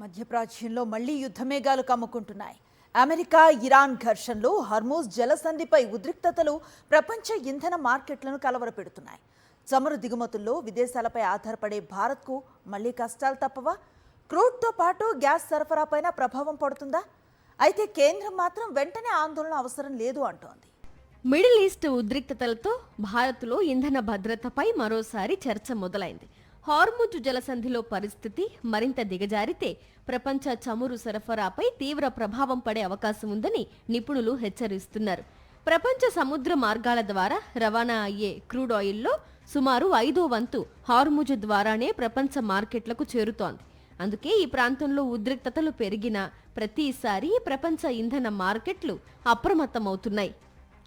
మధ్యప్రాచ్యంలో మళ్లీ యుద్ధమేఘాలు కమ్ముకుంటున్నాయి. America Iran ఘర్షణలు, Hormuz జలసంధిపై ఉద్రిక్తతలు ప్రపంచ ఇంధన మార్కెట్లను కలవరపెడుతున్నాయి. చమురు దిగుమతుల్లో విదేశాలపై ఆధారపడే భారత్కు మళ్లీ కష్టాలు తప్పవా? క్రూడ్తో పాటు గ్యాస్ సరఫరాపైన ప్రభావం పడుతుందా? అయితే కేంద్రం మాత్రం వెంటనే ఆందోళన అవసరం లేదు అంటోంది. మిడిల్ ఈస్ట్ ఉద్రిక్తతలతో భారత్లో ఇంధన భద్రతపై మరోసారి చర్చ మొదలైంది. హార్ముజ్ జలసంధిలో పరిస్థితి మరింత దిగజారితే ప్రపంచ చమురు సరఫరాపై తీవ్ర ప్రభావం పడే అవకాశం ఉందని నిపుణులు హెచ్చరిస్తున్నారు. ప్రపంచ సముద్ర మార్గాల ద్వారా రవాణా అయ్యే క్రూడ్ ఆయిల్లో సుమారు 5వ వంతు హార్ముజ్ ద్వారానే ప్రపంచ మార్కెట్లకు చేరుతోంది. అందుకే ఈ ప్రాంతంలో ఉద్రిక్తతలు పెరిగిన ప్రతిసారి ప్రపంచ ఇంధన మార్కెట్లు అప్రమత్తమవుతున్నాయి.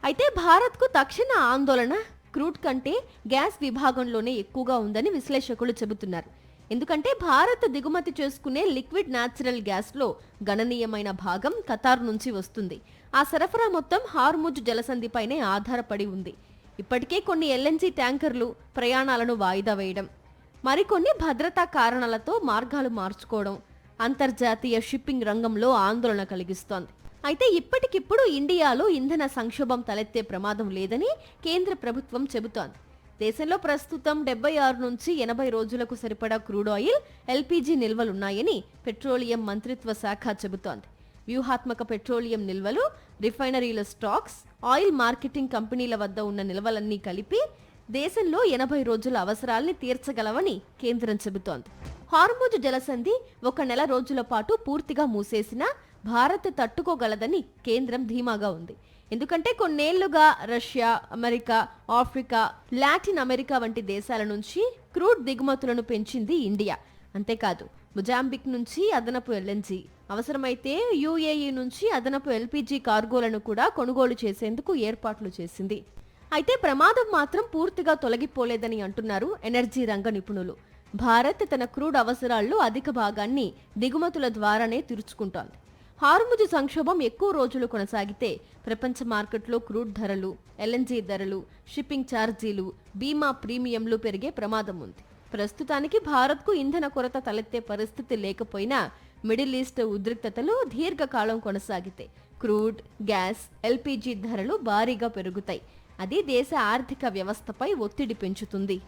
అయితే భారత్కు తక్షణ ఆందోళన క్రూడ్ కంటే గ్యాస్ విభాగంలోనే ఎక్కువగా ఉందని విశ్లేషకులు చెబుతున్నారు. ఎందుకంటే భారత్ దిగుమతి చేసుకునే లిక్విడ్ న్యాచురల్ గ్యాస్లో గణనీయమైన భాగం ఖతార్ నుంచి వస్తుంది. ఆ సరఫరా మొత్తం హార్ముజ్ జలసంధిపైనే ఆధారపడి ఉంది. ఇప్పటికే కొన్ని ఎల్ఎన్జీ ట్యాంకర్లు ప్రయాణాలను వాయిదా వేయడం, మరికొన్ని భద్రతా కారణాలతో మార్గాలు మార్చుకోవడం అంతర్జాతీయ షిప్పింగ్ రంగంలో ఆందోళన కలిగిస్తోంది. అయితే ఇప్పటికిప్పుడు ఇండియాలో ఇంధన సంక్షోభం తలెత్తే ప్రమాదం లేదని కేంద్ర ప్రభుత్వం చెబుతోంది. దేశంలో ప్రస్తుతం 76 నుంచి 80 రోజులకు సరిపడా క్రూడ్ ఆయిల్, ఎల్పీజీ నిల్వలున్నాయని పెట్రోలియం మంత్రిత్వ శాఖ చెబుతోంది. వ్యూహాత్మక పెట్రోలియం నిల్వలు, రిఫైనరీల స్టాక్స్, ఆయిల్ మార్కెటింగ్ కంపెనీల వద్ద ఉన్న నిల్వలన్నీ కలిపి దేశంలో 80 రోజుల అవసరాల్ని తీర్చగలవని కేంద్రం చెబుతోంది. హార్ముజ్ జలసంధి 1 నెల రోజుల పాటు పూర్తిగా మూసేసినా భారత్ తట్టుకోగలదని కేంద్రం ధీమాగా ఉంది. ఎందుకంటే కొన్నేళ్లుగా Russia, America, Africa, Latin America వంటి దేశాల నుంచి క్రూడ్ దిగుమతులను పెంచింది ఇండియా. అంతేకాదు మొజాంబిక్ నుంచి అదనపు ఎల్ఎన్జీ, అవసరమైతే యుఏఈ నుంచి అదనపు ఎల్పీజీ కార్గోలను కూడా కొనుగోలు చేసేందుకు ఏర్పాట్లు చేసింది. అయితే ప్రమాదం మాత్రం పూర్తిగా తొలగిపోలేదని అంటున్నారు ఎనర్జీ రంగ నిపుణులు. భారత్ తన క్రూడ్ అవసరాల్లో అధిక భాగాన్ని దిగుమతుల ద్వారానే తీర్చుకుంటోంది. హార్ముజ్ సంక్షోభం ఎక్కువ రోజులు కొనసాగితే ప్రపంచ మార్కెట్లో క్రూడ్ ధరలు, ఎల్ఎన్జీ ధరలు, షిప్పింగ్ ఛార్జీలు, బీమా ప్రీమియంలు పెరిగే ప్రమాదం ఉంది. ప్రస్తుతానికి భారత్కు ఇంధన కొరత తలెత్తే పరిస్థితి లేకపోయినా మిడిల్ ఈస్ట్ ఉద్రిక్తతలు దీర్ఘకాలం కొనసాగితే క్రూడ్, గ్యాస్, ఎల్పీజీ ధరలు భారీగా పెరుగుతాయి. అది దేశ ఆర్థిక వ్యవస్థపై ఒత్తిడి పెంచుతుంది.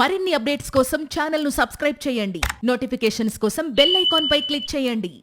మరిన్ని అప్డేట్స్ కోసం ఛానల్ను సబ్స్క్రైబ్ చేయండి. నోటిఫికేషన్స్ కోసం బెల్ ఐకాన్ పై క్లిక్ చేయండి.